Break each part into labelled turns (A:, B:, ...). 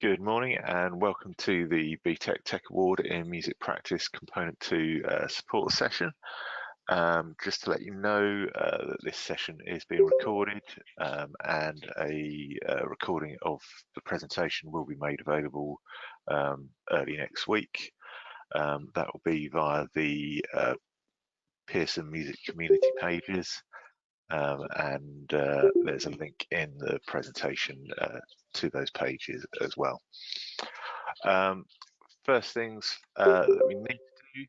A: Good morning and welcome to the BTEC Tech Award in Music Practice Component 2 support session. Just to let you know that this session is being recorded and a recording of the presentation will be made available early next week. That will be via the Pearson Music community pages. And there's a link in the presentation to those pages as well. First things that we need to do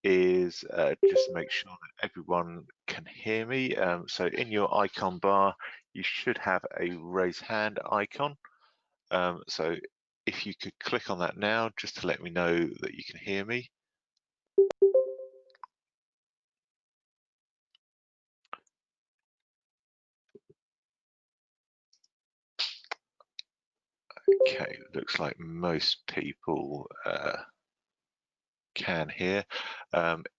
A: is just to make sure that everyone can hear me. So in your icon bar, you should have a raise hand icon. So if you could click on that now, just to let me know that you can hear me. Okay, looks like most people can hear.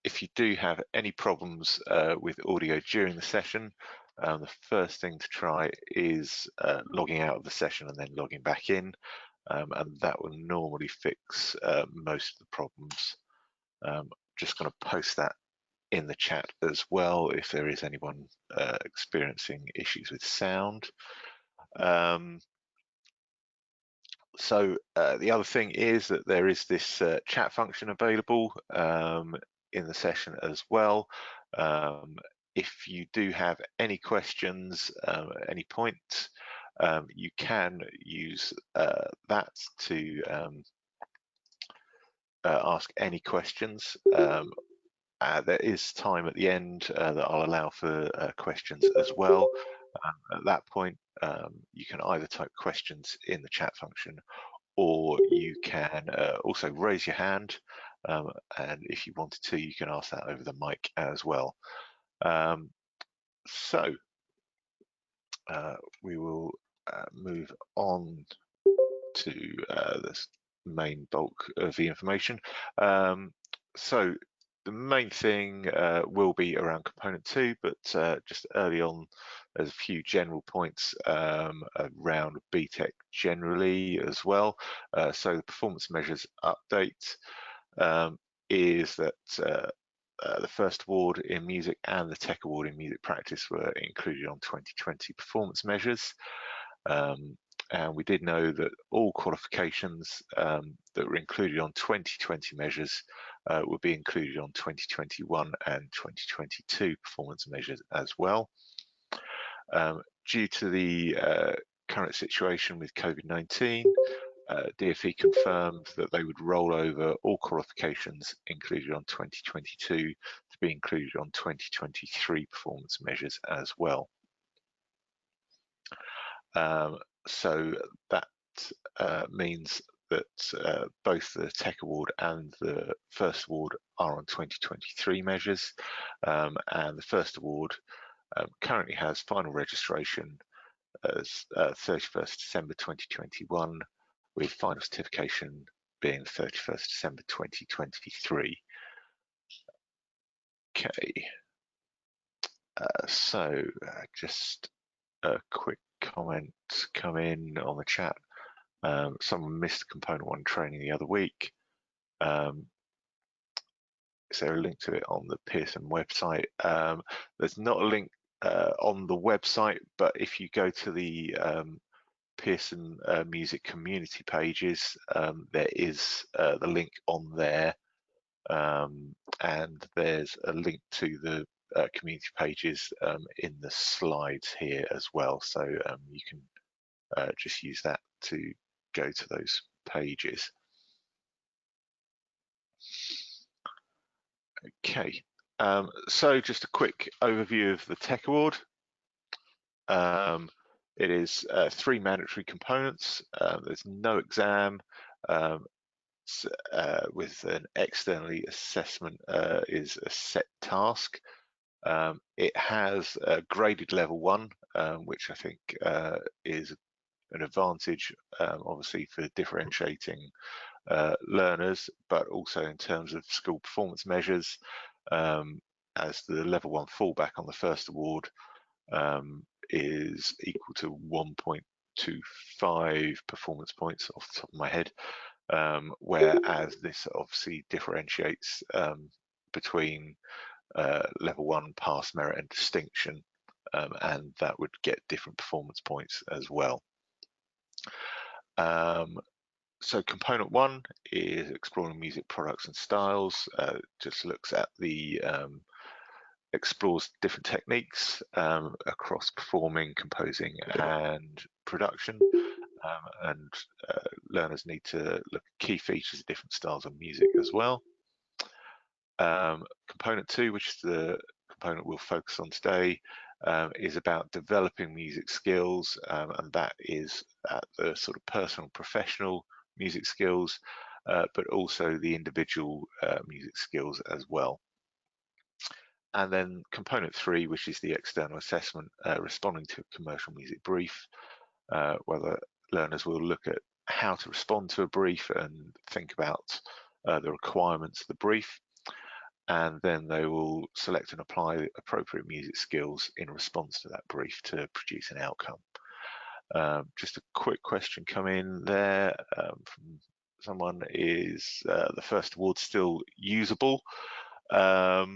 A: If you do have any problems with audio during the session, the first thing to try is logging out of the session and then logging back in, and that will normally fix most of the problems. Just going to post that in the chat as well if there is anyone experiencing issues with sound. So the other thing is that there is this chat function available in the session as well. If you do have any questions at any point, you can use that to ask any questions. There is time at the end that I'll allow for questions as well. At that point, you can either type questions in the chat function, or you can also raise your hand, and if you wanted to, you can ask that over the mic as well. So we will move on to the main bulk of the information. So the main thing will be around component 2, but just early on, there's a few general points around BTEC generally as well. So the performance measures update is that the first award in music and the Tech Award in music practice were included on 2020 performance measures. And we did know that all qualifications that were included on 2020 measures will be included on 2021 and 2022 performance measures as well. Due to the current situation with COVID-19, DfE confirmed that they would roll over all qualifications included on 2022 to be included on 2023 performance measures as well. So that means that both the Tech Award and the First Award are on 2023 measures, and the First Award currently has final registration as 31st December 2021, with final certification being 31st December 2023. Okay, so just a quick comment come in on the chat. Someone missed component 1 training the other week. Is there a link to it on the Pearson website? There's not a link on the website, but if you go to the Pearson music community pages, there is the link on there, and there's a link to the community pages in the slides here as well, so you can just use that to go to those pages. Okay, so just a quick overview of the Tech Award. It is 3 mandatory components. There's no exam, with an externally assessment is a set task. It has a graded level 1, which I think is an advantage, obviously, for differentiating learners, but also in terms of school performance measures, as the level 1 fallback on the First Award is equal to 1.0 to 5 performance points off the top of my head, whereas this obviously differentiates between level 1 pass, merit and distinction, and that would get different performance points as well. So component 1 is exploring music products and styles. Just looks at the explores different techniques across performing, composing and production, and learners need to look at key features of different styles of music as well. Component 2, which is the component we'll focus on today, is about developing music skills, and that is at the sort of personal and professional music skills, but also the individual music skills as well. And then component 3, which is the external assessment, responding to a commercial music brief, where learners will look at how to respond to a brief and think about the requirements of the brief, and then they will select and apply appropriate music skills in response to that brief to produce an outcome. Just a quick question come in there from someone: is the first award still usable? So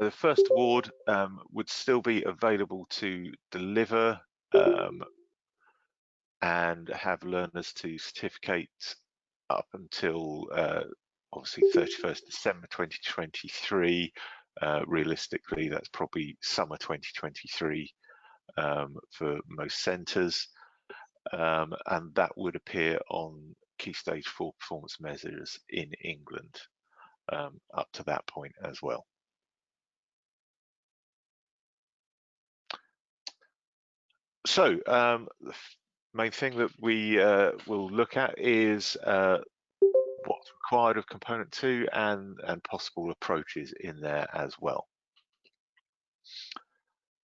A: the first award would still be available to deliver and have learners to certificate up until obviously 31st December 2023. Realistically, that's probably summer 2023 for most centres, and that would appear on Key Stage 4 performance measures in England up to that point as well. So the main thing that we will look at is what's required of component 2 and possible approaches in there as well.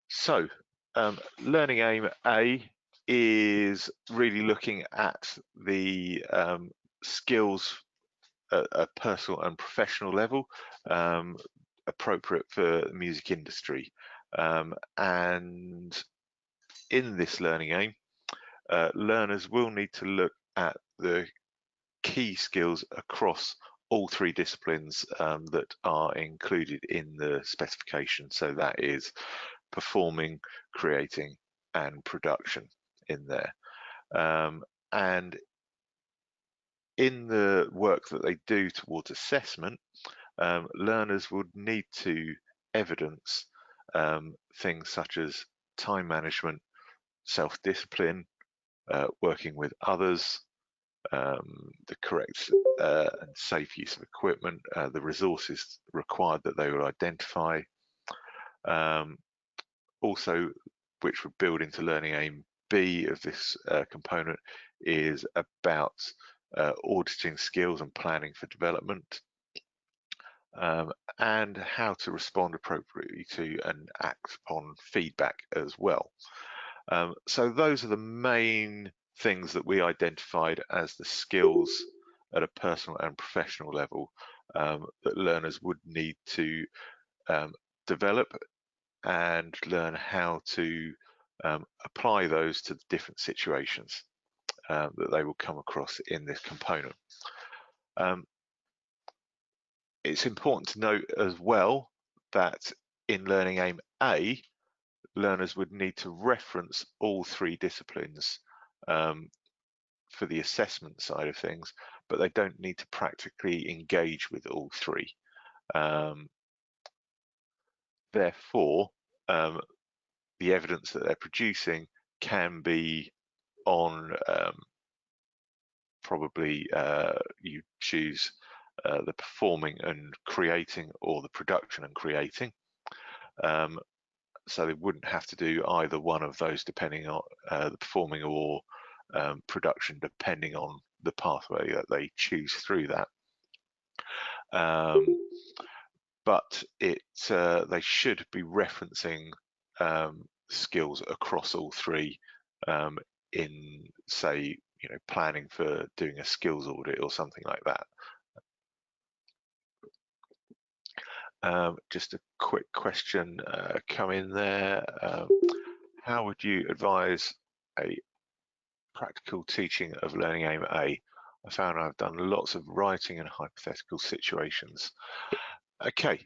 A: So learning aim A is really looking at the skills at a personal and professional level appropriate for the music industry, and in this learning aim, learners will need to look at the key skills across all 3 disciplines that are included in the specification. So that is performing, creating and production in there. And in the work that they do towards assessment, learners would need to evidence things such as time management, self-discipline, working with others, the correct and safe use of equipment, the resources required that they will identify. Also, which would build into learning aim B of this component, is about auditing skills and planning for development, and how to respond appropriately to and act upon feedback as well. So those are the main things that we identified as the skills at a personal and professional level that learners would need to develop and learn how to apply those to the different situations that they will come across in this component. It's important to note as well that in learning aim A, learners would need to reference all 3 disciplines for the assessment side of things, but they don't need to practically engage with all 3. Therefore, the evidence that they're producing can be on probably you choose the performing and creating or the production and creating. So they wouldn't have to do either one of those depending on the performing or production, depending on the pathway that they choose through that. But they should be referencing skills across all 3 in, say, planning for doing a skills audit or something like that. Just a quick question come in there. How would you advise a practical teaching of learning aim A, I found I've done lots of writing and hypothetical situations. Okay,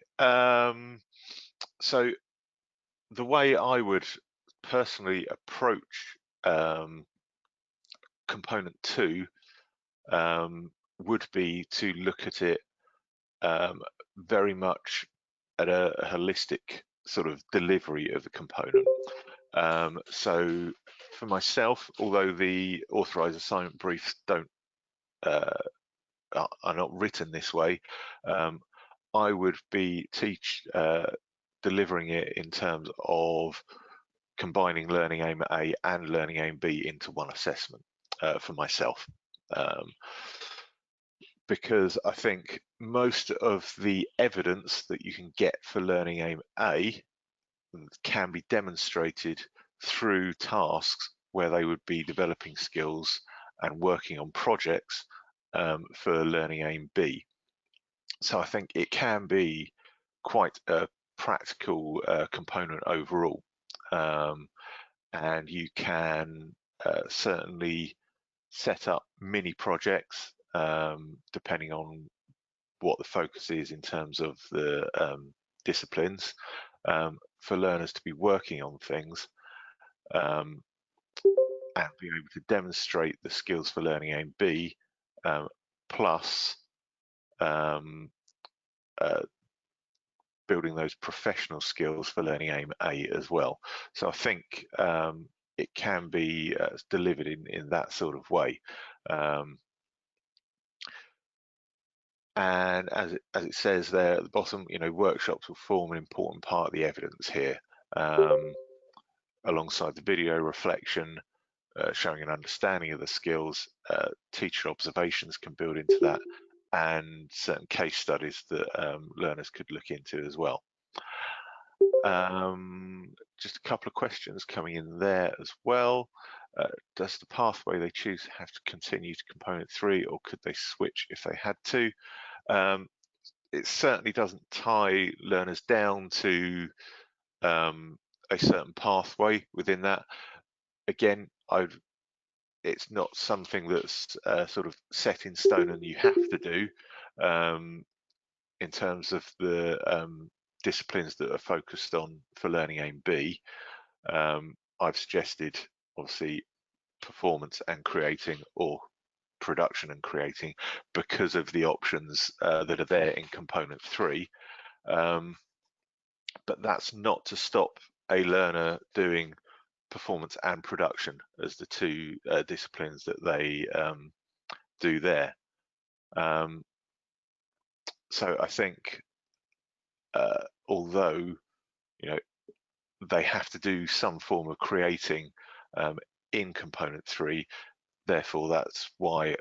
A: so the way I would personally approach component 2 would be to look at it very much at a holistic sort of delivery of the component. So for myself, although the authorized assignment briefs don't are not written this way, I would be delivering it in terms of combining learning aim A and learning aim B into one assessment for myself. Because I think most of the evidence that you can get for learning aim A can be demonstrated through tasks where they would be developing skills and working on projects for learning aim B. So I think it can be quite a practical component overall. And you can certainly set up mini projects depending on what the focus is in terms of the disciplines for learners to be working on things and be able to demonstrate the skills for learning aim B plus building those professional skills for learning aim A as well. So I think it can be delivered in that sort of way. And as it says there at the bottom, workshops will form an important part of the evidence here, alongside the video reflection, showing an understanding of the skills. Teacher observations can build into that, and certain case studies that learners could look into as well. Just a couple of questions coming in there as well. Does the pathway they choose have to continue to component 3, or could they switch if they had to? It certainly doesn't tie learners down to a certain pathway within that. Again, it's not something that's sort of set in stone and you have to do in terms of the disciplines that are focused on for learning aim B. I've suggested obviously performance and creating, or production and creating, because of the options that are there in component 3. But that's not to stop a learner doing performance and production as the two disciplines that they do there. So I think although they have to do some form of creating in component 3, therefore that's why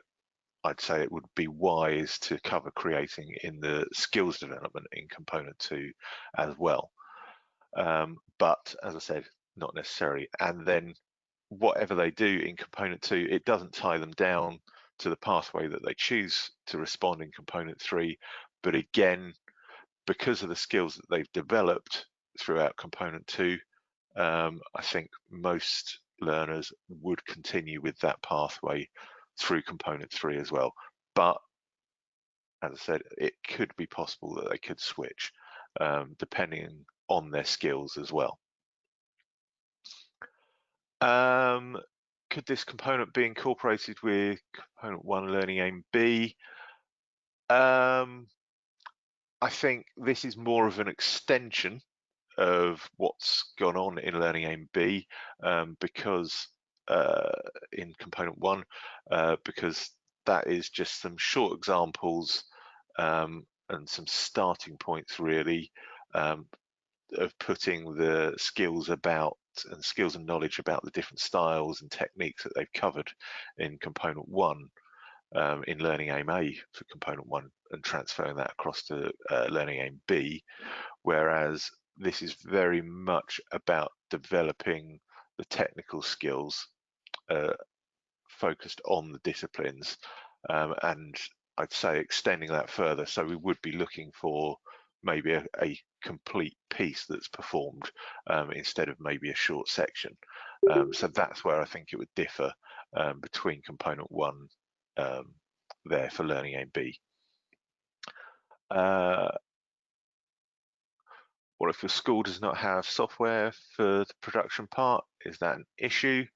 A: I'd say it would be wise to cover creating in the skills development in component 2 as well. But as I said, not necessarily. And then whatever they do in component 2, it doesn't tie them down to the pathway that they choose to respond in component 3. But again, because of the skills that they've developed throughout component 2, I think most learners would continue with that pathway through component 3 as well. But as I said, it could be possible that they could switch depending on their skills as well. Could this component be incorporated with component 1 learning aim B? I think this is more of an extension of what's gone on in learning aim B because in component 1, because that is just some short examples and some starting points really of putting the skills and knowledge about the different styles and techniques that they've covered in component 1 in learning aim A for component 1 and transferring that across to learning aim B, whereas this is very much about developing the technical skills focused on the disciplines, and I'd say extending that further. So we would be looking for maybe a complete piece that's performed instead of maybe a short section. So that's where I think it would differ between component 1 there for Learning Aim B. What if your school does not have software for the production part? Is that an issue?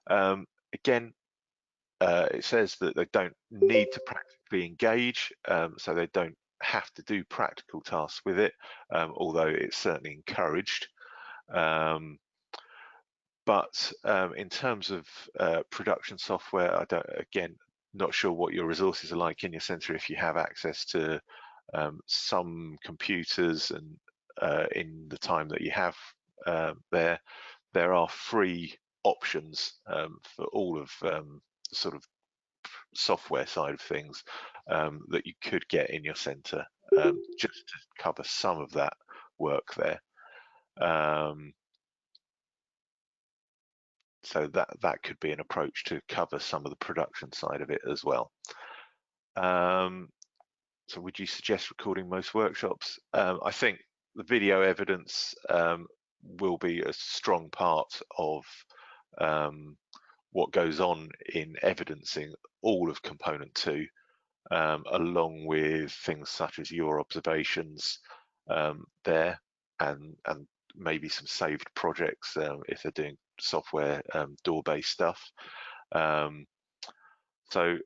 A: Again, it says that they don't need to practically engage, so they don't have to do practical tasks with it, although it's certainly encouraged. But in terms of production software, again, not sure what your resources are like in your centre, if you have access to some computers, and in the time that you have there are free options for all of the sort of software side of things that you could get in your centre, just to cover some of that work there. So that could be an approach to cover some of the production side of it as well. So would you suggest recording most workshops? I think the video evidence will be a strong part of what goes on in evidencing all of component 2, along with things such as your observations there, and maybe some saved projects if they're doing software door-based stuff. So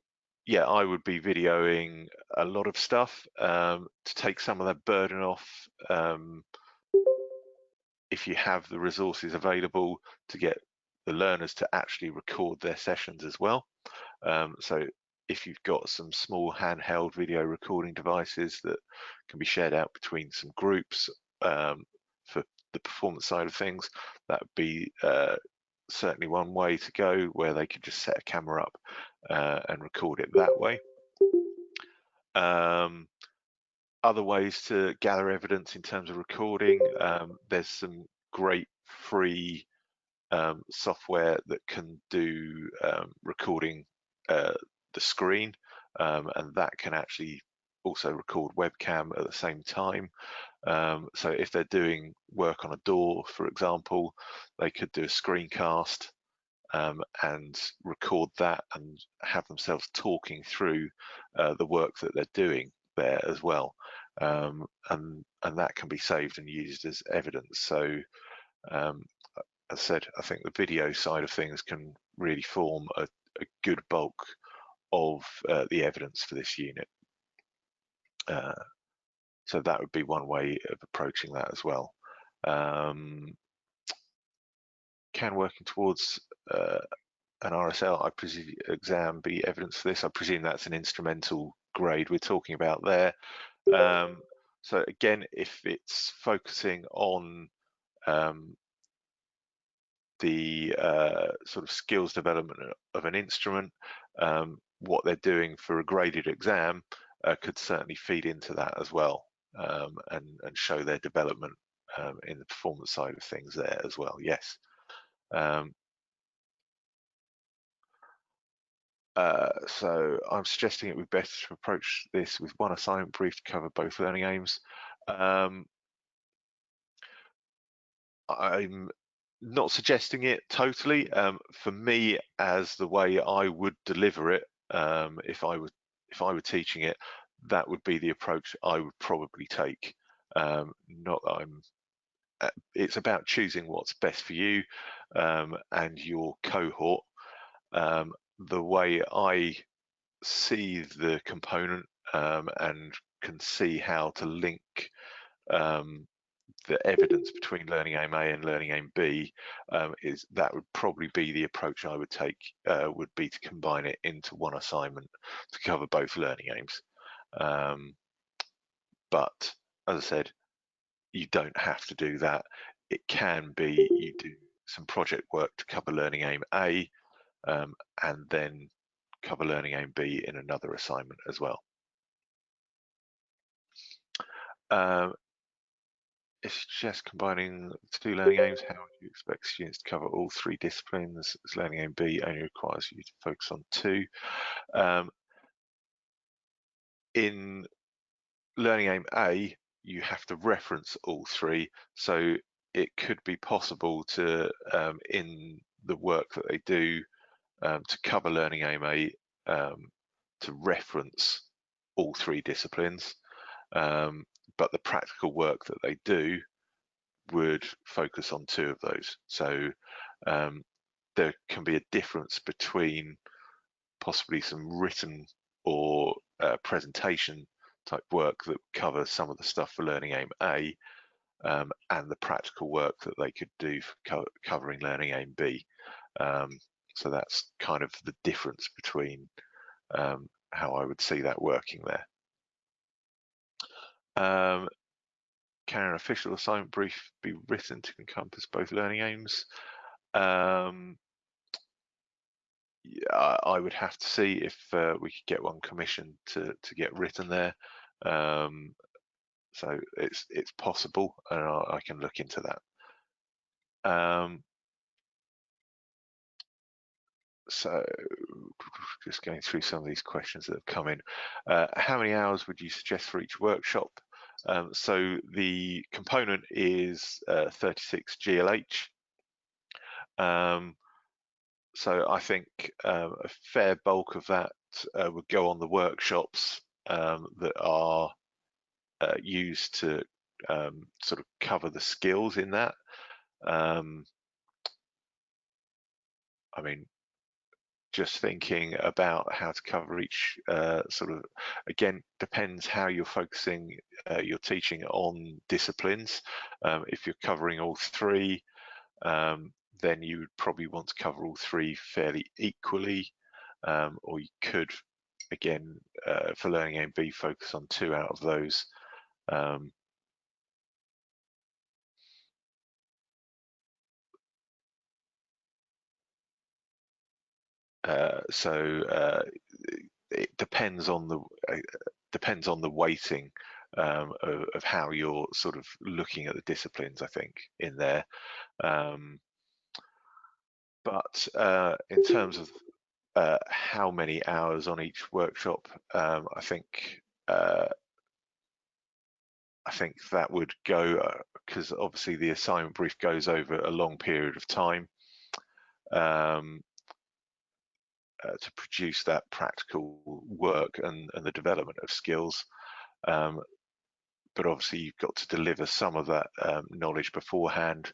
A: yeah, I would be videoing a lot of stuff to take some of that burden off, if you have the resources available to get the learners to actually record their sessions as well. So if you've got some small handheld video recording devices that can be shared out between some groups for the performance side of things, that would be certainly one way to go, where they could just set a camera up and record it that way. Other ways to gather evidence in terms of recording, there's some great free software that can do recording the screen, and that can actually also record webcam at the same time. So if they're doing work on a door, for example, they could do a screencast and record that and have themselves talking through the work that they're doing there as well, and that can be saved and used as evidence. So as I said, I think the video side of things can really form a good bulk of the evidence for this unit. So that would be one way of approaching that as well. Can working towards an RSL, I presume, exam be evidence for this? I presume that's an instrumental grade we're talking about there. So again, if it's focusing on the sort of skills development of an instrument, what they're doing for a graded exam could certainly feed into that as well, and show their development in the performance side of things there as well. Yes. So I'm suggesting it would be better to approach this with one assignment brief to cover both learning aims. I'm not suggesting it totally. For me, as the way I would deliver it, if I were teaching it, that would be the approach I would probably take. Not that it's about choosing what's best for you and your cohort. The way I see the component and can see how to link the evidence between Learning Aim A and Learning Aim B, that would probably be the approach I would take, would be to combine it into one assignment to cover both learning aims. But as I said, you don't have to do that. It can be you do some project work to cover Learning Aim A, and then cover Learning Aim B in another assignment as well. It's just combining two learning aims. How would you expect students to cover all three disciplines, as Learning Aim B only requires you to focus on two? In Learning Aim A, you have to reference all three, so it could be possible to, in the work that they do to cover Learning Aim A to reference all three disciplines, but the practical work that they do would focus on two of those. So there can be a difference between possibly some written or presentation type work that cover some of the stuff for Learning Aim A, and the practical work that they could do for covering Learning Aim B. So that's kind of the difference between how I would see that working there. Can an official assignment brief be written to encompass both learning aims? Yeah, I would have to see if we could get one commissioned to get written there. So it's possible, and I can look into that. So just going through some of these questions that have come in. How many hours would you suggest for each workshop? So the component is 36 GLH. So I think a fair bulk of that would go on the workshops that are used to sort of cover the skills in that. I mean, just thinking about how to cover each sort of, again, depends how you're focusing your teaching on disciplines. If you're covering all three, then you would probably want to cover all three fairly equally, or you could, again, for Learning Aim B, focus on two out of those. So it depends on the weighting of how you're sort of looking at the disciplines, I think, in there. But in terms of how many hours on each workshop, I think that would go, because obviously the assignment brief goes over a long period of time to produce that practical work and the development of skills. But obviously you've got to deliver some of that knowledge beforehand.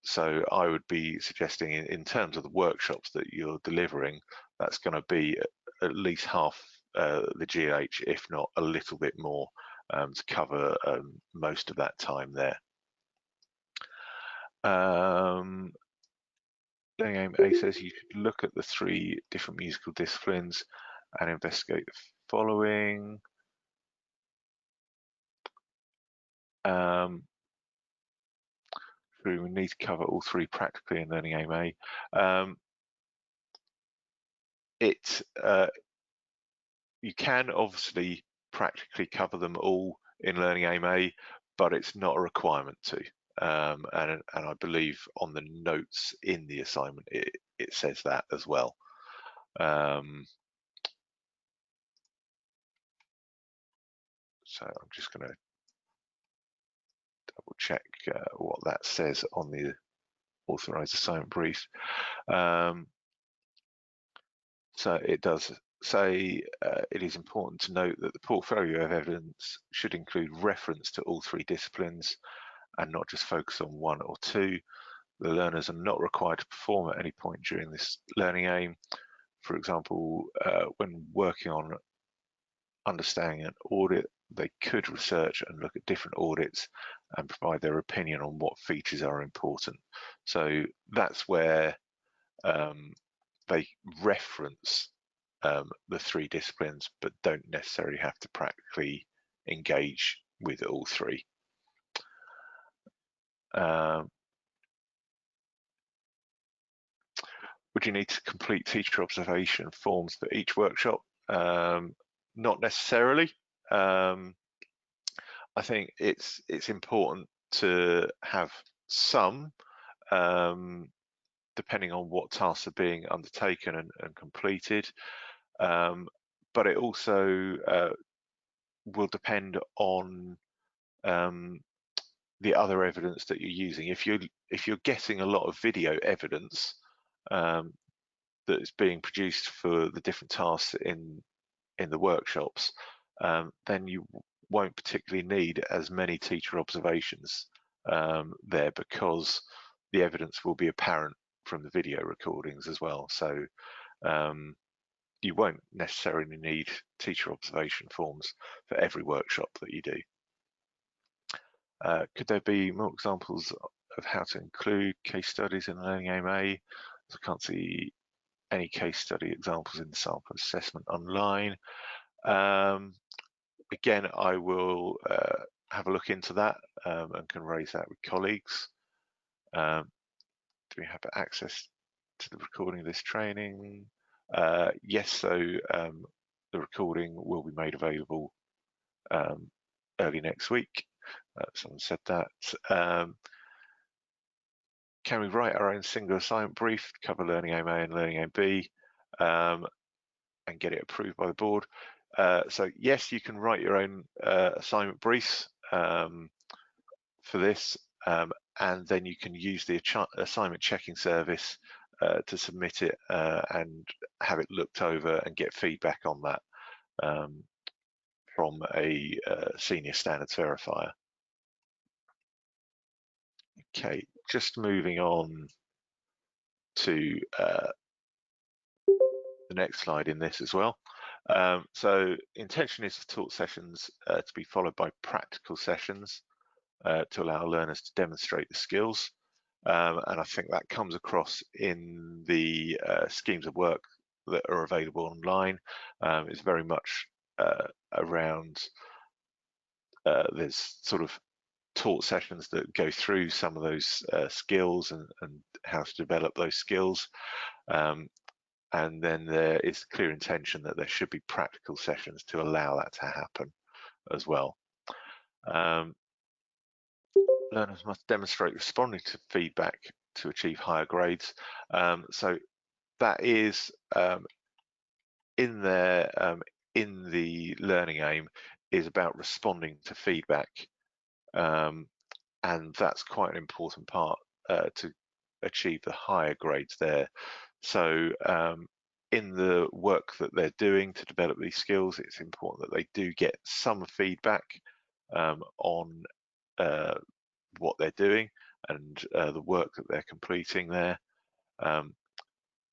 A: So I would be suggesting in terms of the workshops that you're delivering, that's going to be at least half the GH, if not a little bit more, to cover most of that time there. Learning Aim A says you should look at the three different musical disciplines and investigate the following. We need to cover all three practically in Learning Aim A. You can obviously practically cover them all in Learning Aim A, but it's not a requirement to. And I believe on the notes in the assignment it says that as well. So I'm just going to double check what that says on the authorized assignment brief. So it does say it is important to note that the portfolio of evidence should include reference to all three disciplines and not just focus on one or two. The learners are not required to perform at any point during this learning aim. For example, when working on understanding an audit, they could research and look at different audits and provide their opinion on what features are important. So that's where they reference the three disciplines, but don't necessarily have to practically engage with all three. Would you need to complete teacher observation forms for each workshop? Not necessarily. I think it's important to have some, depending on what tasks are being undertaken and completed. But it also will depend on the other evidence that you're using. If you're getting a lot of video evidence, that is being produced for the different tasks in the workshops, then you won't particularly need as many teacher observations there, because the evidence will be apparent from the video recordings as well. So you won't necessarily need teacher observation forms for every workshop that you do. Could there be more examples of how to include case studies in Learning Aim A? I can't see any case study examples in the sample assessment online. Again, I will have a look into that and can raise that with colleagues. Do we have access to the recording of this training? Yes, so the recording will be made available early next week. Someone said that. Can we write our own single assignment brief to cover Learning Aim A and Learning Aim B and get it approved by the board? So yes, you can write your own assignment briefs for this, and then you can use the assignment checking service to submit it and have it looked over and get feedback on that from a senior standards verifier. Okay, just moving on to the next slide in this as well. So intention is for taught sessions to be followed by practical sessions to allow learners to demonstrate the skills. And I think that comes across in the schemes of work that are available online. It's very much around, there's sort of taught sessions that go through some of those skills and how to develop those skills. And then there is clear intention that there should be practical sessions to allow that to happen as well. Learners must demonstrate responding to feedback to achieve higher grades. So that is in there in the Learning Aim, is about responding to feedback. And that's quite an important part to achieve the higher grades there. So in the work that they're doing to develop these skills, it's important that they do get some feedback on what they're doing and the work that they're completing there.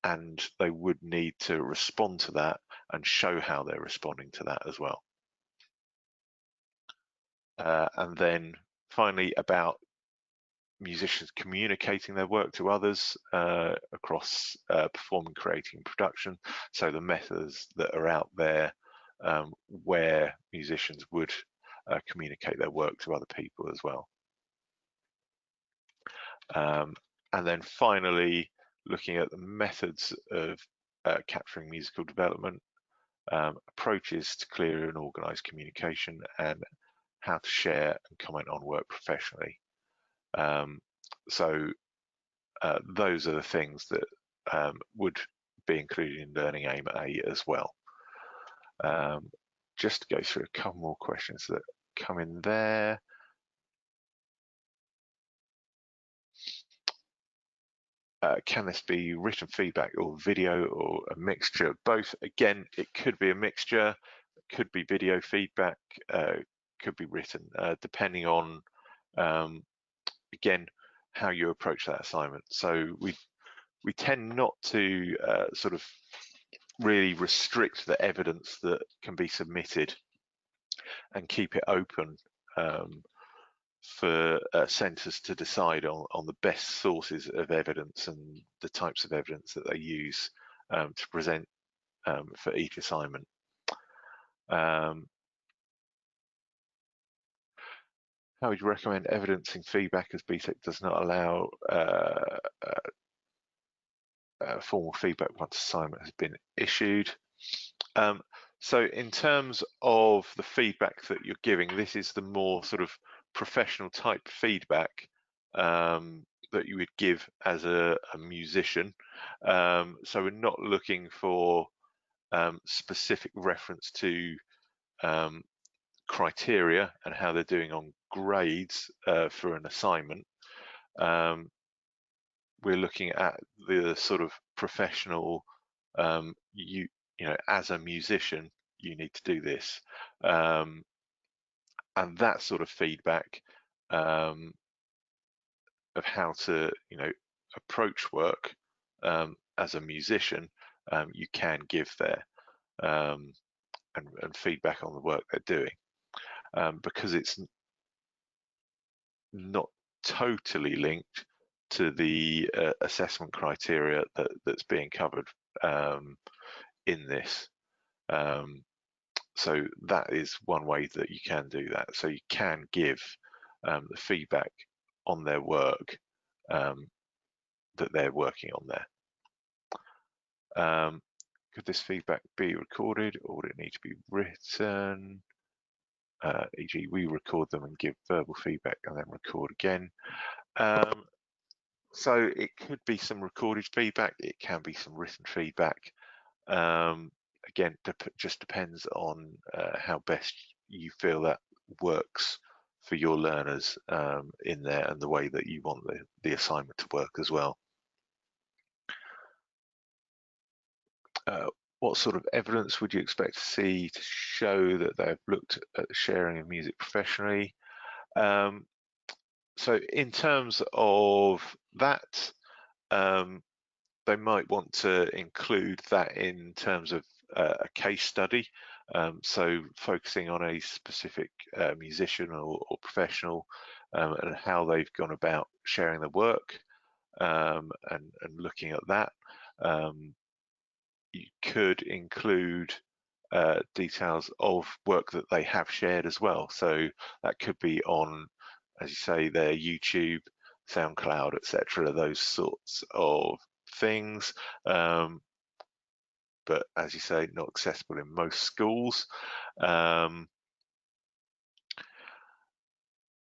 A: And they would need to respond to that and show how they're responding to that as well. And then finally, about musicians communicating their work to others across performing, creating, production. So the methods that are out there where musicians would communicate their work to other people as well. And then finally, looking at the methods of capturing musical development, approaches to clear and organised communication, and how to share and comment on work professionally. So those are the things that would be included in Learning Aim A as well. Just to go through a couple more questions that come in there. Can this be written feedback or video or a mixture of both? Again, it could be a mixture, it could be video feedback, could be written, depending on, again, how you approach that assignment. So we tend not to sort of really restrict the evidence that can be submitted and keep it open for centres to decide on the best sources of evidence and the types of evidence that they use to present for each assignment. How would you recommend evidencing feedback, as BTEC does not allow formal feedback once assignment has been issued? So in terms of the feedback that you're giving, this is the more sort of professional type feedback that you would give as a musician. So we're not looking for specific reference to criteria and how they're doing on grades for an assignment. we're looking at the sort of professional, you know, as a musician, you need to do this, and that sort of feedback of how to, you know, approach work as a musician, you can give there, and feedback on the work they're doing, because it's not totally linked to the assessment criteria that's being covered in this. So that is one way that you can do that. So you can give the feedback on their work that they're working on there. Could this feedback be recorded, or would it need to be written? E.g., we record them and give verbal feedback and then record again. So it could be some recorded feedback, it can be some written feedback. Again, just depends on how best you feel that works for your learners in there, and the way that you want the assignment to work as well. What sort of evidence would you expect to see to show that they've looked at sharing of music professionally? So in terms of that, they might want to include that in terms of a case study, so focusing on a specific musician or professional, and how they've gone about sharing the work, and looking at that. You could include details of work that they have shared as well. So that could be on, as you say, their YouTube, SoundCloud, etc., those sorts of things. But as you say, not accessible in most schools.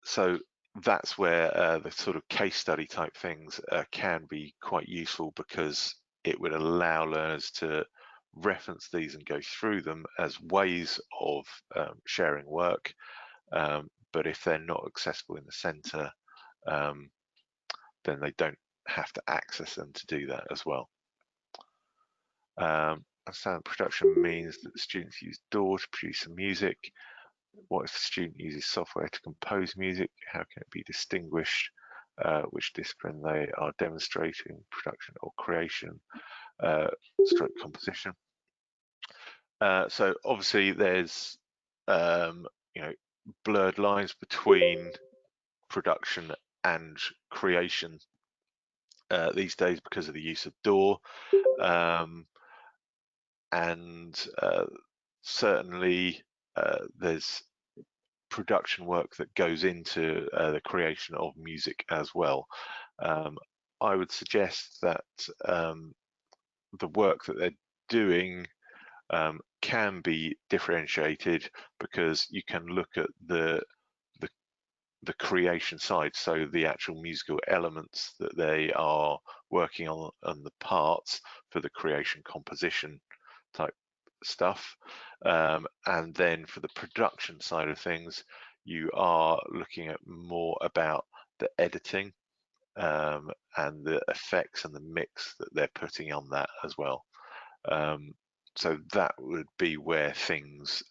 A: So that's where the sort of case study type things can be quite useful, because it would allow learners to reference these and go through them as ways of sharing work. But if they're not accessible in the centre, then they don't have to access them to do that as well. Sound production means that the students use DAW to produce some music. What if the student uses software to compose music? How can it be distinguished which discipline they are demonstrating, production or creation, stroke composition? So obviously there's you know, blurred lines between production and creation these days because of the use of DAW, and certainly there's production work that goes into the creation of music as well. I would suggest that the work that they're doing can be differentiated, because you can look at the creation side, so the actual musical elements that they are working on and the parts for the creation composition type stuff, and then for the production side of things, you are looking at more about the editing and the effects and the mix that they're putting on that as well. So that would be where things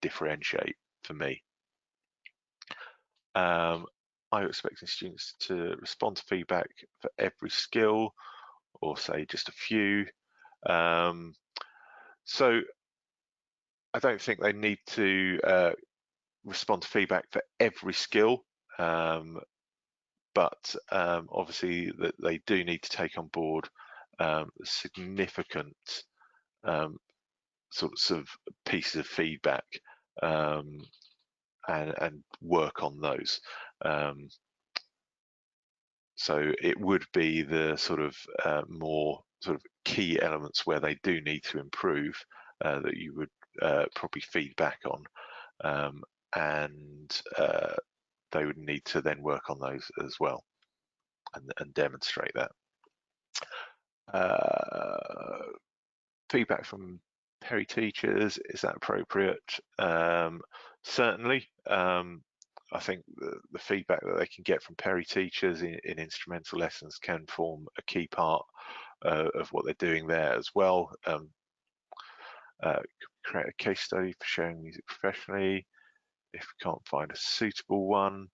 A: differentiate for me. Are you expecting students to respond to feedback for every skill, or say just a few? So I don't think they need to respond to feedback for every skill, but obviously that they do need to take on board significant sorts of pieces of feedback, and work on those. So it would be the sort of more sort of key elements where they do need to improve that you would probably feedback on, and they would need to then work on those as well and demonstrate that. Feedback from Perry teachers, is that appropriate? Certainly. I think the feedback that they can get from Perry teachers in instrumental lessons can form a key part of what they're doing there as well. Create a case study for sharing music professionally. If we can't find a suitable one,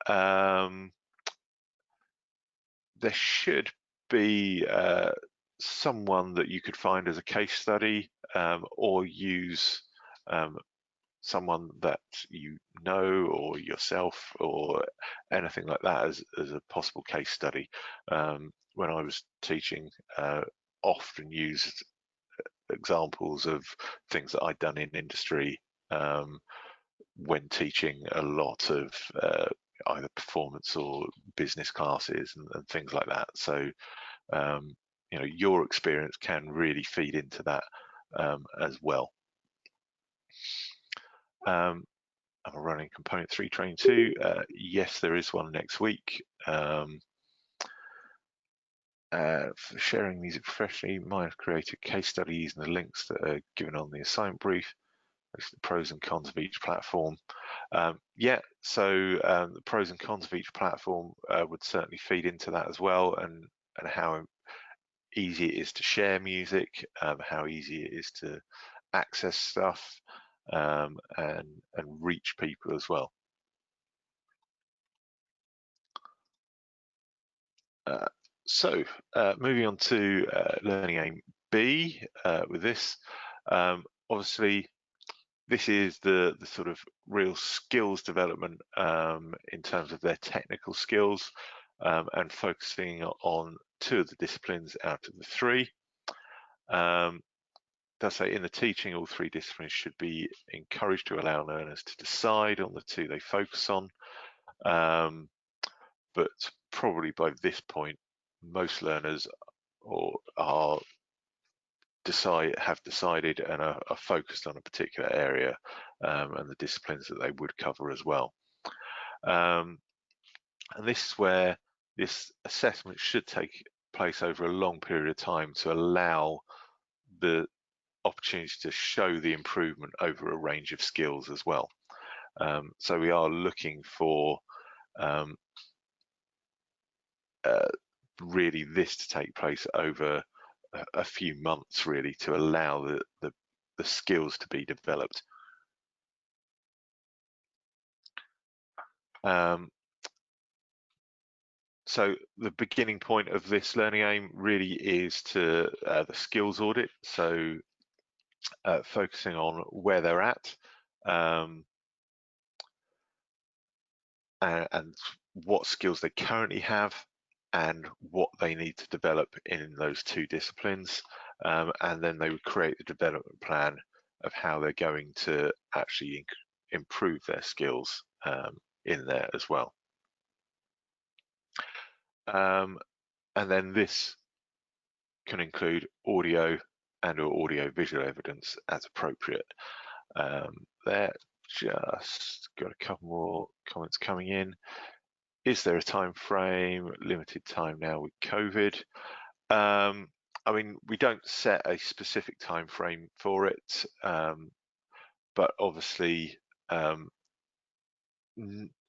A: there should be someone that you could find as a case study, or use someone that you know or yourself or anything like that as a possible case study. When I was teaching, often used examples of things that I'd done in industry when teaching a lot of either performance or business classes and things like that. So you know, your experience can really feed into that as well. Am I running component 3 training too? Yes, there is one next week. For sharing music professionally, mine have created case studies and the links that are given on the assignment brief. The pros and cons of each platform. Yeah, so the pros and cons of each platform would certainly feed into that as well, and how easy it is to share music, how easy it is to access stuff, and reach people as well. So moving on to Learning Aim B with this, obviously this is the sort of real skills development in terms of their technical skills, and focusing on 2 of the disciplines out of the 3. Does say in the teaching, all 3 disciplines should be encouraged to allow learners to decide on the 2 they focus on. But probably by this point, most learners have decided and are focused on a particular area, and the disciplines that they would cover as well. And this is where this assessment should take place over a long period of time to allow the opportunity to show the improvement over a range of skills as well. So we are looking for really this to take place over a few months, really, to allow the skills to be developed. So the beginning point of this learning aim really is to the skills audit. So focusing on where they're at, and what skills they currently have, and what they need to develop in those 2 disciplines, and then they would create the development plan of how they're going to actually improve their skills in there as well. And then this can include audio and or audio visual evidence as appropriate. There, just got a couple more comments coming in. Is there a time frame? Limited time now with COVID. I mean, we don't set a specific time frame for it, but obviously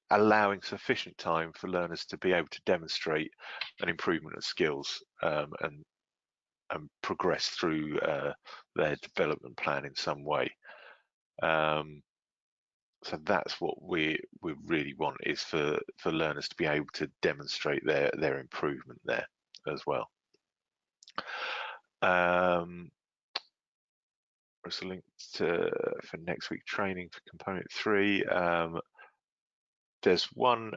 A: allowing sufficient time for learners to be able to demonstrate an improvement of skills, and progress through their development plan in some way. So that's what we really want, is for learners to be able to demonstrate their improvement there as well. There's a link for next week training for component 3. There's one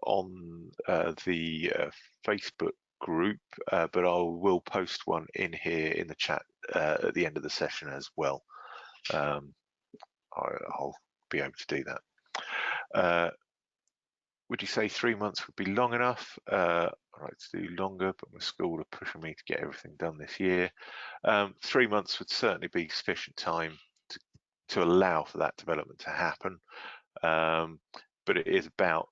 A: on the Facebook group, but I will post one in here in the chat at the end of the session as well. I'll be able to do that. Would you say 3 months would be long enough? I'd like to do longer, but my school are pushing me to get everything done this year. 3 months would certainly be sufficient time to allow for that development to happen. But it is about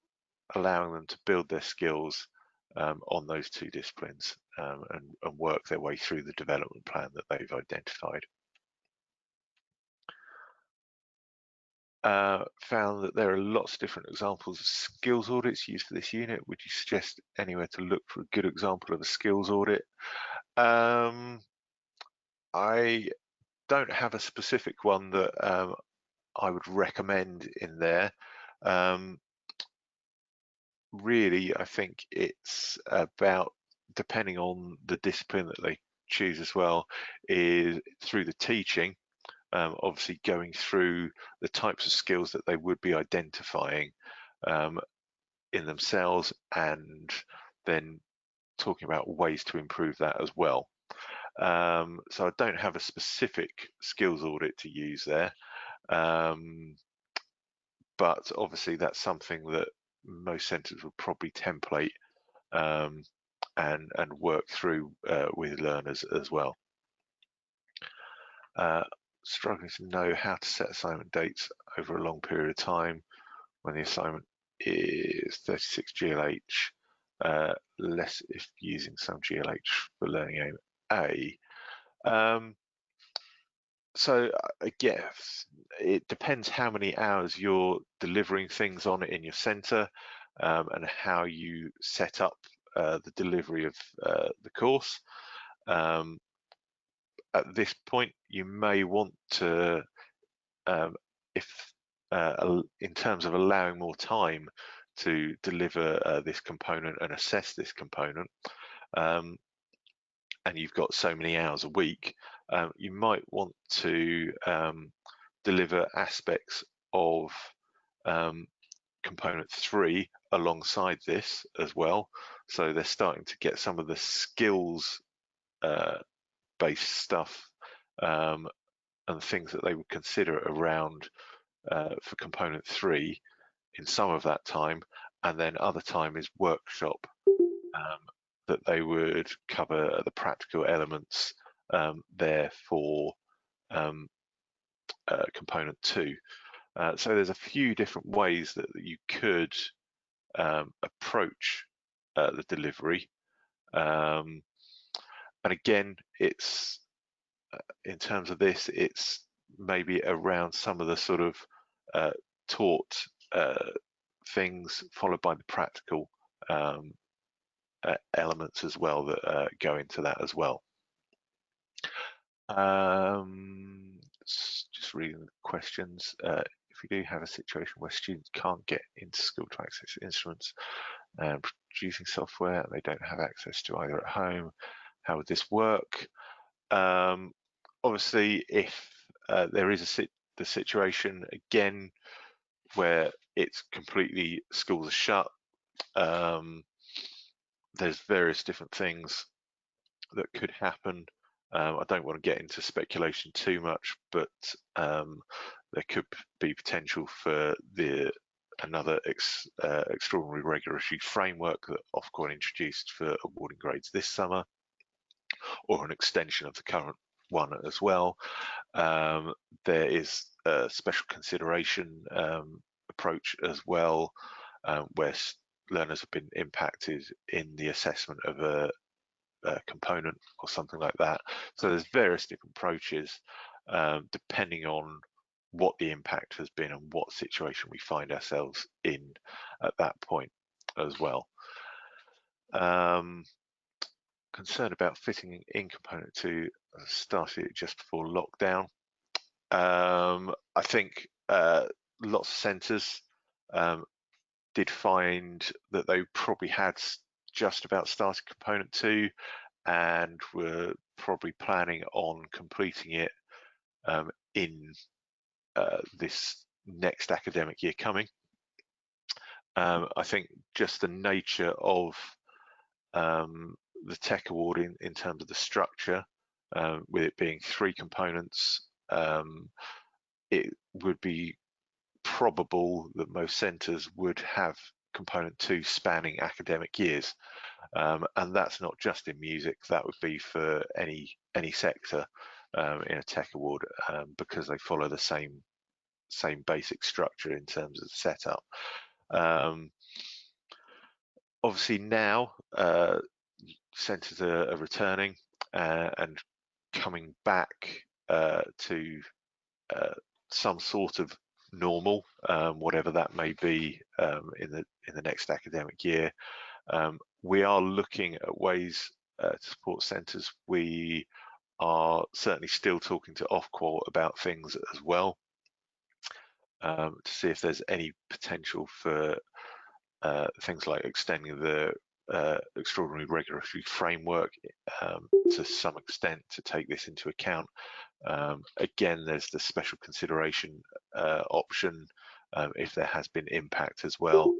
A: allowing them to build their skills on those 2 disciplines, and work their way through the development plan that they've identified. found that there are lots of different examples of skills audits used for this unit. Would you suggest anywhere to look for a good example of a skills audit? I don't have a specific one that I would recommend in there. Really, I think it's about, depending on the discipline that they choose as well, is through the teaching, obviously going through the types of skills that they would be identifying in themselves, and then talking about ways to improve that as well. So I don't have a specific skills audit to use there, but obviously that's something that most centres would probably template and work through with learners as well. Struggling to know how to set assignment dates over a long period of time when the assignment is 36 GLH, less if using some GLH for learning aim A. So I guess it depends how many hours you're delivering things on in your centre, and how you set up the delivery of the course. At this point, you may want to, in terms of allowing more time to deliver this component and assess this component, and you've got so many hours a week, you might want to deliver aspects of component 3 alongside this as well. So they're starting to get some of the skills based stuff and things that they would consider around for component 3 in some of that time, and then other time is workshop that they would cover the practical elements there for component 2. So there's a few different ways that you could approach the delivery, and again, it's in terms of this, it's maybe around some of the sort of taught things followed by the practical elements as well that go into that as well. Just reading the questions. If we do have a situation where students can't get into school to access instruments and producing software and they don't have access to either at home, how would this work? Obviously, if there is the situation again where it's completely, schools are shut, there's various different things that could happen. I don't want to get into speculation too much, but there could be potential for another extraordinary regulatory framework that Ofquan introduced for awarding grades this summer, or an extension of the current one as well. There is a special consideration approach as well, where learners have been impacted in the assessment of a component or something like that. So there's various different approaches depending on what the impact has been and what situation we find ourselves in at that point as well. Concerned about fitting in component 2, started it just before lockdown. I think lots of centres did find that they probably had just about started component 2 and were probably planning on completing it in this next academic year coming. I think just the nature of the Tech Award in terms of the structure, with it being 3 components, it would be probable that most centres would have component 2 spanning academic years, and that's not just in music, that would be for any sector in a Tech Award, because they follow the same basic structure in terms of the setup. Obviously now centres are returning and coming back to some sort of normal, whatever that may be in the next academic year. We are looking at ways to support centres. We are certainly still talking to Ofqual about things as well, to see if there's any potential for things like extending the extraordinary regulatory framework to some extent to take this into account. Again, there's the special consideration option if there has been impact as well.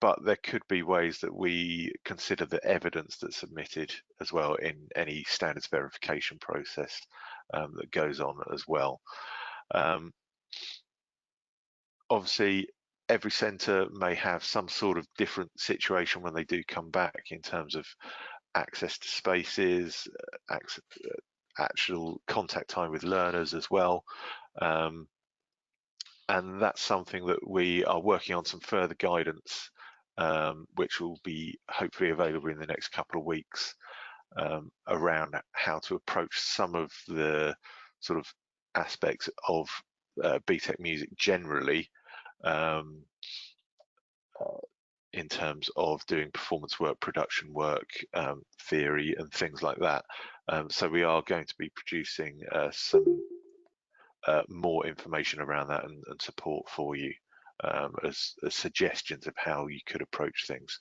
A: But there could be ways that we consider the evidence that's submitted as well in any standards verification process that goes on as well. Obviously, every centre may have some sort of different situation when they do come back in terms of access to spaces, actual contact time with learners as well. And that's something that we are working on some further guidance, which will be hopefully available in the next couple of weeks, around how to approach some of the sort of aspects of BTEC music generally, in terms of doing performance work, production work, theory and things like that. So we are going to be producing some more information around that and support for you as suggestions of how you could approach things.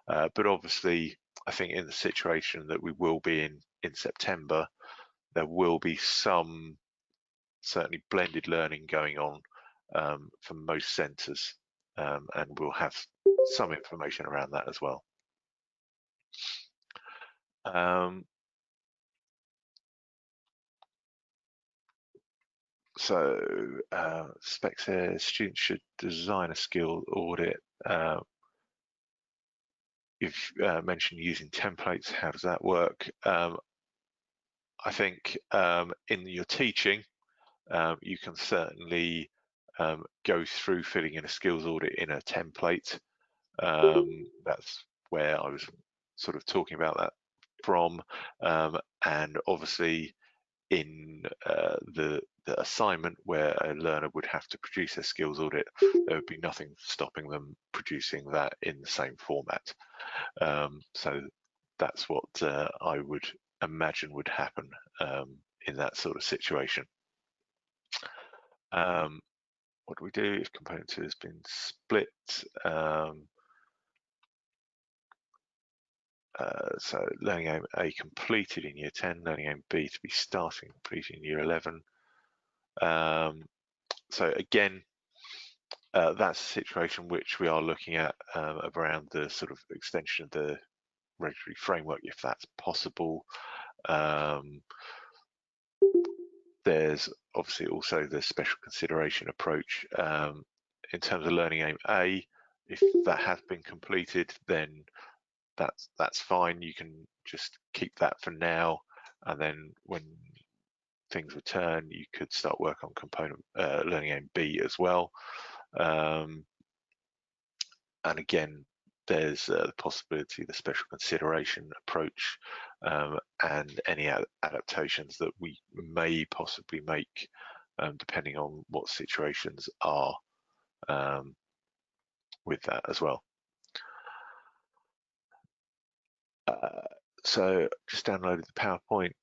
A: But obviously, I think in the situation that we will be in September, there will be some certainly blended learning going on for most centres, and we'll have some information around that as well. So spec says students should design a skill audit. You've mentioned using templates. How does that work? I think in your teaching, you can certainly go through filling in a skills audit in a template. That's where I was sort of talking about that from. And obviously in the assignment where a learner would have to produce a skills audit, there would be nothing stopping them producing that in the same format. So that's what I would imagine would happen in that sort of situation. What do we do if component 2 has been split? So learning aim A completed in year 10, learning aim B to be starting completed in year 11. So again, that's a situation which we are looking at around the sort of extension of the regulatory framework, if that's possible. There's obviously also the special consideration approach. In terms of learning aim A, if that has been completed, then that's fine. You can just keep that for now, and then when things return, you could start work on component learning aim B as well. And again, there's the possibility of the special consideration approach, and any adaptations that we may possibly make depending on what situations are with that as well. So just downloaded the PowerPoint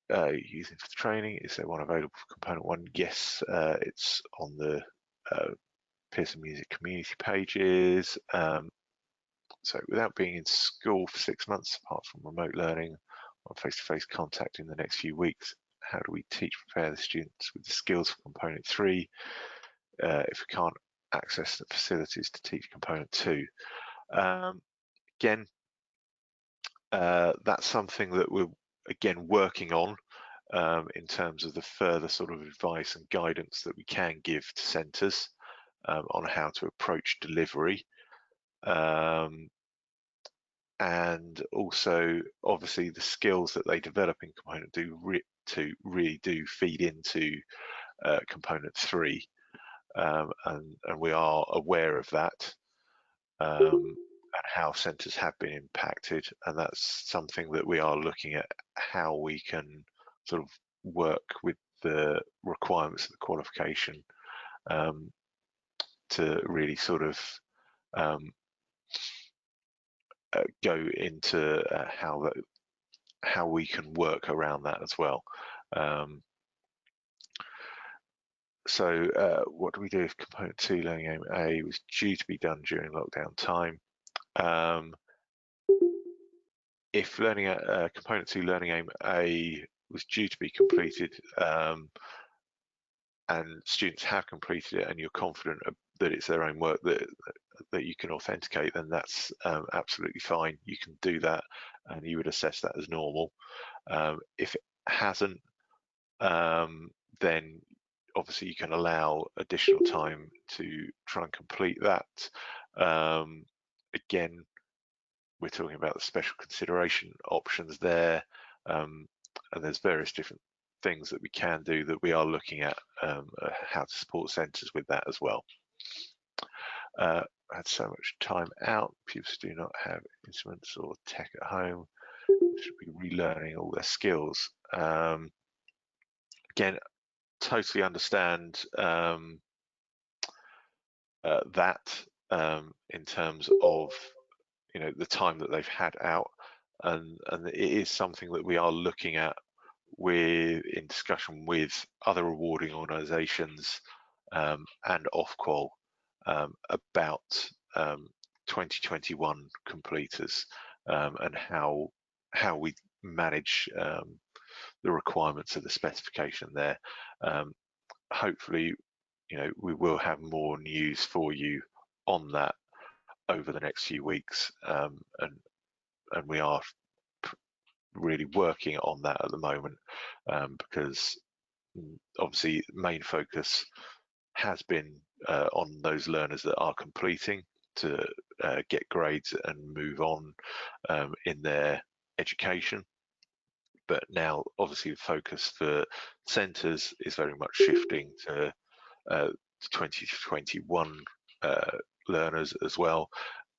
A: using for the training. Is there one available for component 1? Yes, it's on the Pearson Music community pages. So without being in school for 6 months, apart from remote learning or face-to-face contact in the next few weeks, how do we teach prepare the students with the skills for component 3 if we can't access the facilities to teach component 2? Again, that's something that we're again working on in terms of the further sort of advice and guidance that we can give to centres on how to approach delivery. And also obviously the skills that they develop in component 2 really do feed into component 3, and we are aware of that, and how centres have been impacted, and that's something that we are looking at, how we can sort of work with the requirements of the qualification to really sort of go into how we can work around that as well. So what do we do if component 2 learning aim A was due to be done during lockdown time? If component 2 learning aim A was due to be completed and students have completed it and you're confident that it's their own work that you can authenticate, then that's absolutely fine. You can do that and you would assess that as normal. If it hasn't, then obviously you can allow additional time to try and complete that. Again, we're talking about the special consideration options there, and there's various different things that we can do that we are looking at how to support centres with that as well. I had so much time out. Pupils do not have instruments or tech at home. Should be relearning all their skills. Again, totally understand that in terms of the time that they've had out, and it is something that we are looking at in discussion with other awarding organisations and Ofqual about 2021 completers and how we manage the requirements of the specification there. Hopefully, we will have more news for you on that over the next few weeks, and we are really working on that at the moment, because obviously main focus has been on those learners that are completing to get grades and move on in their education. But now obviously the focus for centres is very much shifting to 2021 learners as well,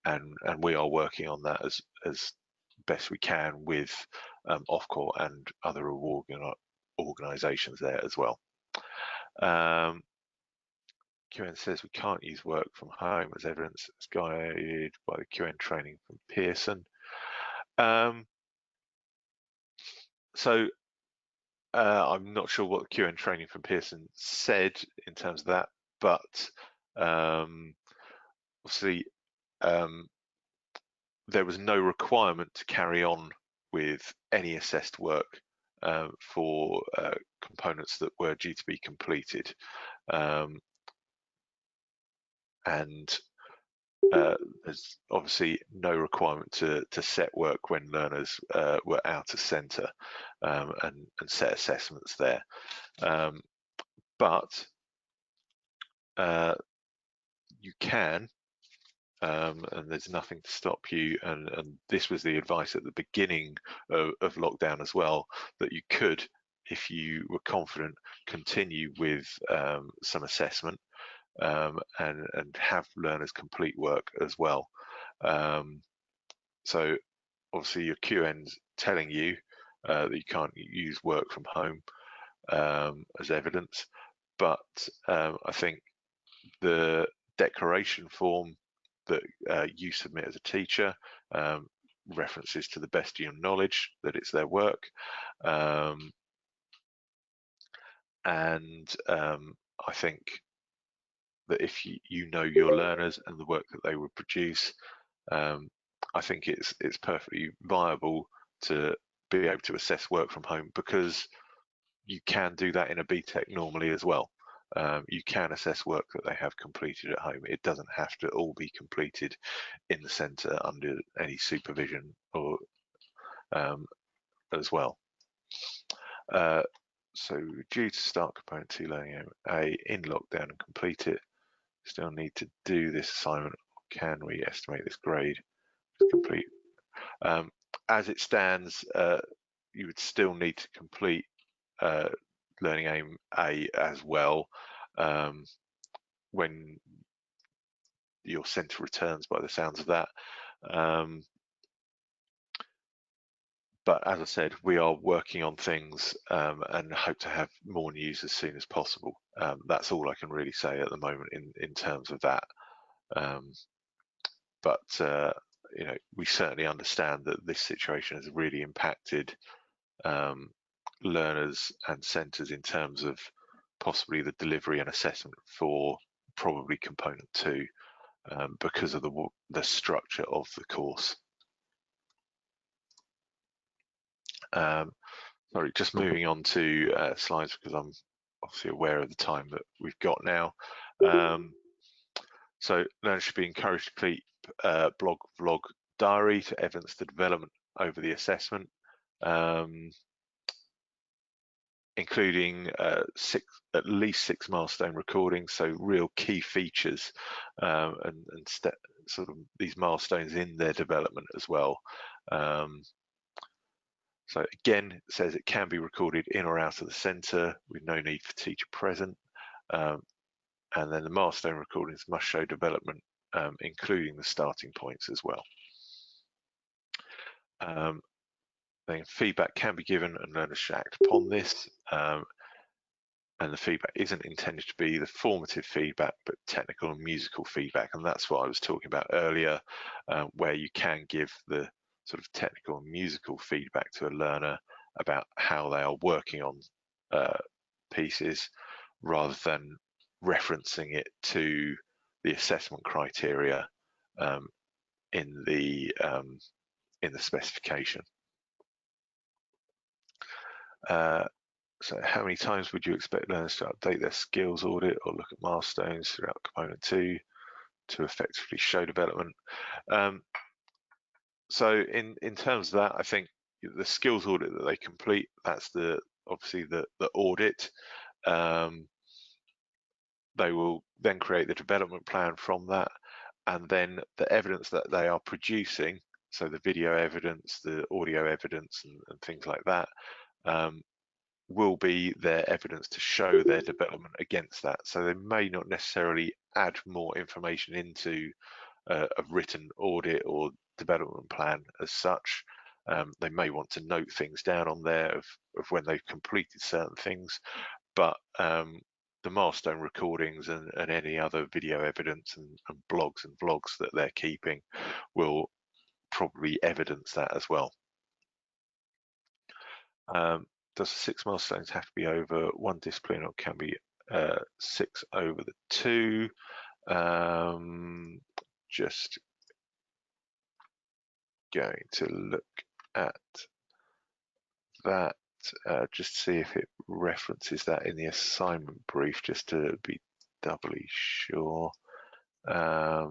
A: and we are working on that as best we can with Ofqual and other organisations there as well. QN says we can't use work from home as evidence as guided by the QN training from Pearson. So I'm not sure what the QN training from Pearson said in terms of that, but obviously there was no requirement to carry on with any assessed work for components that were due to be completed. And there's obviously no requirement to set work when learners were out of centre and set assessments there. But you can, and there's nothing to stop you, and this was the advice at the beginning of lockdown as well, that you could, if you were confident, continue with some assessment and have learners complete work as well. So obviously your QN's telling you that you can't use work from home as evidence, but I think the declaration form that you submit as a teacher references to the best of your knowledge that it's their work, and I think that if you know your learners and the work that they would produce, I think it's perfectly viable to be able to assess work from home, because you can do that in a BTEC normally as well. You can assess work that they have completed at home. It doesn't have to all be completed in the centre under any supervision or as well. So due to start component 2 learning A in lockdown and complete it, still need to do this assignment, or can we estimate this grade to complete? As it stands, you would still need to complete learning aim A as well when your centre returns, by the sounds of that. But as I said, we are working on things and hope to have more news as soon as possible. That's all I can really say at the moment in terms of that. But we certainly understand that this situation has really impacted learners and centres in terms of possibly the delivery and assessment for probably component 2 because of the structure of the course. Sorry, just moving on to slides because I'm obviously aware of the time that we've got now. So learners should be encouraged to keep blog, vlog, diary to evidence the development over the assessment, including at least 6 milestone recordings, so real key features and sort of these milestones in their development as well. So again, it says it can be recorded in or out of the centre with no need for teacher present. And then the milestone recordings must show development, including the starting points as well. Then feedback can be given and learners should act upon this. And the feedback isn't intended to be the formative feedback, but technical and musical feedback. And that's what I was talking about earlier, where you can give the sort of technical and musical feedback to a learner about how they are working on pieces rather than referencing it to the assessment criteria in the specification. So how many times would you expect learners to update their skills audit or look at milestones throughout component 2 to effectively show development? So in terms of that, I think the skills audit that they complete, that's obviously the audit. They will then create the development plan from that, and then the evidence that they are producing, so the video evidence, the audio evidence, and things like that, will be their evidence to show their development against that. So they may not necessarily add more information into a written audit or development plan as such. They may want to note things down on there of when they've completed certain things, but the milestone recordings and any other video evidence and blogs and vlogs that they're keeping will probably evidence that as well. Does 6 milestones have to be over 1 discipline, or can be 6 over the 2? Just going to look at that, just see if it references that in the assignment brief, just to be doubly sure. I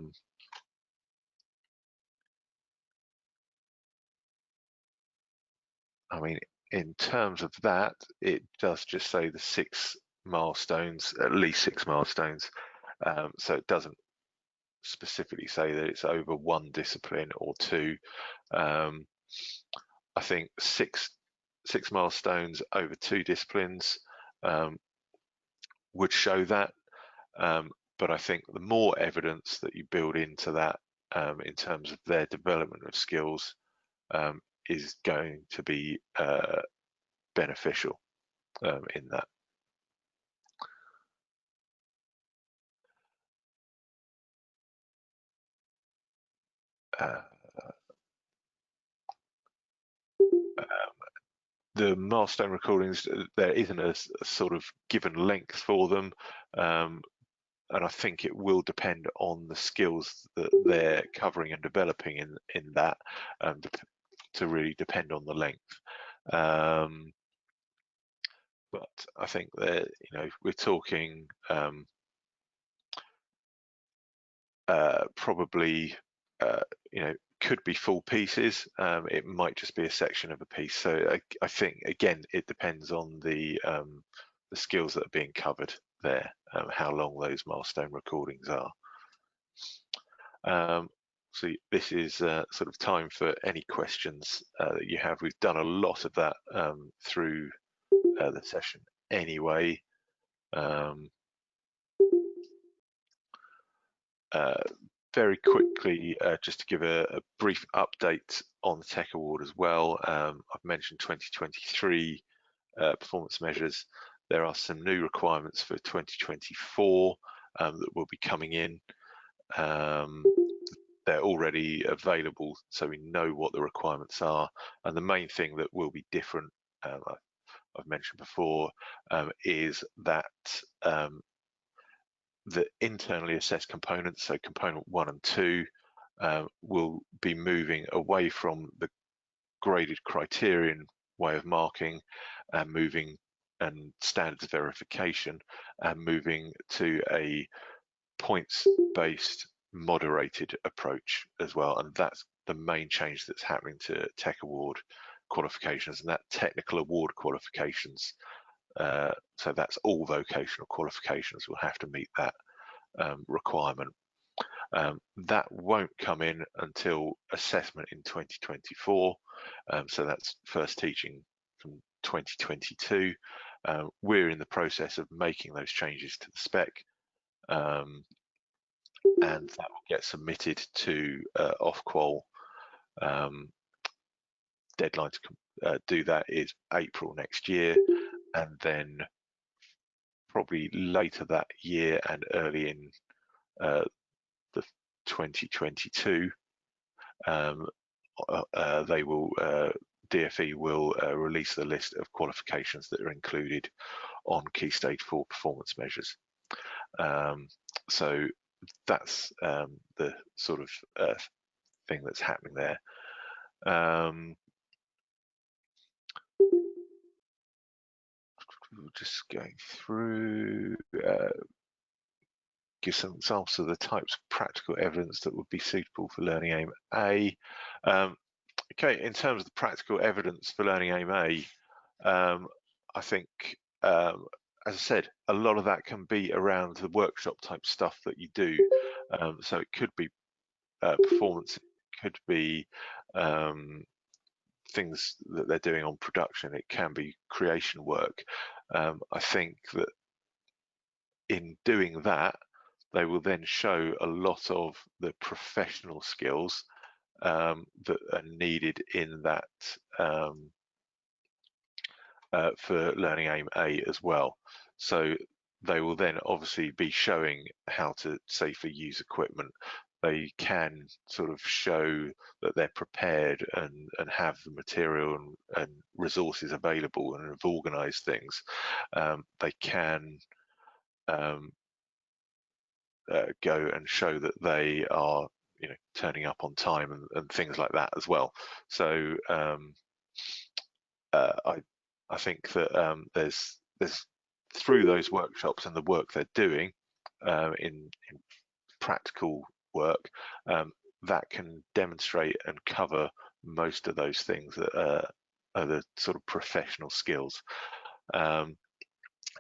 A: mean, in terms of that, it does just say the 6 milestones, at least 6 milestones. So it doesn't specifically say that it's over 1 discipline or 2. I think 6 milestones over 2 disciplines would show that. But I think the more evidence that you build into that in terms of their development of skills is going to be beneficial in that. The milestone recordings, there isn't a sort of given length for them, and I think it will depend on the skills that they're covering and developing in that to really depend on the length. But I think that we're talking probably could be full pieces. It might just be a section of a piece. So I think again it depends on the skills that are being covered there, how long those milestone recordings are. So this is sort of time for any questions that you have. We've done a lot of that through the session anyway. very quickly, just to give a brief update on the Tech Award as well. I've mentioned 2023 performance measures. There are some new requirements for 2024 that will be coming in. They're already available, so we know what the requirements are. And the main thing that will be different, I've mentioned before, is that the internally assessed components, so component 1 and 2, will be moving away from the graded criterion way of marking and moving and standards verification and moving to a points-based moderated approach as well. And that's the main change that's happening to Tech Award qualifications, and that technical award qualifications. So that's all vocational qualifications will have to meet that requirement. That won't come in until assessment in 2024. So that's first teaching from 2022. We're in the process of making those changes to the spec, and that will get submitted to Ofqual. Deadline to do that is April next year, and then probably later that year and early in the 2022, they will DFE will release the list of qualifications that are included on Key Stage 4 performance measures. So that's the sort of thing that's happening there. Just going through, give some examples of the types of practical evidence that would be suitable for Learning Aim A. Okay, in terms of the practical evidence for Learning Aim A, I think, as I said, a lot of that can be around the workshop type stuff that you do. So it could be performance, it could be things that they're doing on production, it can be creation work. I think that in doing that, they will then show a lot of the professional skills that are needed in that for Learning Aim A as well. So they will then obviously be showing how to safely use equipment. They can sort of show that they're prepared and have the material and resources available and have organised things. They can go and show that they are, you know, turning up on time and things like that as well. So I think that there's through those workshops and the work they're doing in practical work, that can demonstrate and cover most of those things that are the sort of professional skills. And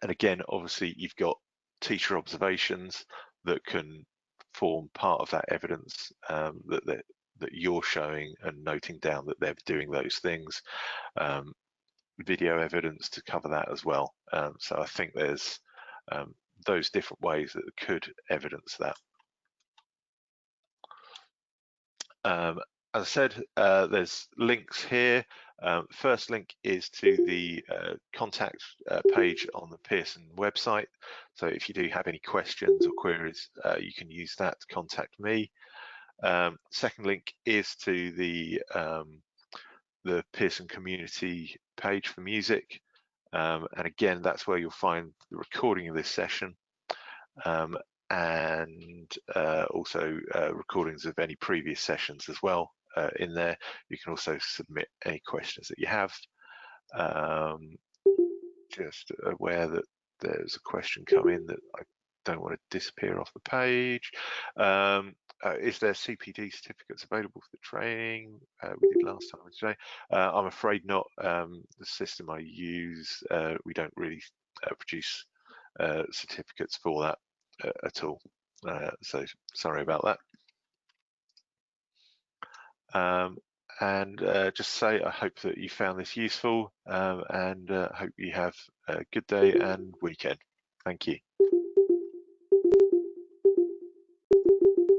A: again, obviously, you've got teacher observations that can form part of that evidence that you're showing and noting down that they're doing those things. Video evidence to cover that as well. So I think there's those different ways that could evidence that. As I said, there's links here. First link is to the contact page on the Pearson website. So if you do have any questions or queries, you can use that to contact me. Second link is to the Pearson community page for music. And again, that's where you'll find the recording of this session. And also recordings of any previous sessions as well in there. You can also submit any questions that you have. Just aware that there's a question come in that I don't want to disappear off the page. Is there CPD certificates available for the training? We did last time today. I'm afraid not. The system I use, we don't really produce certificates for that at all. So sorry about that. And just say I hope that you found this useful and hope you have a good day and weekend. Thank you.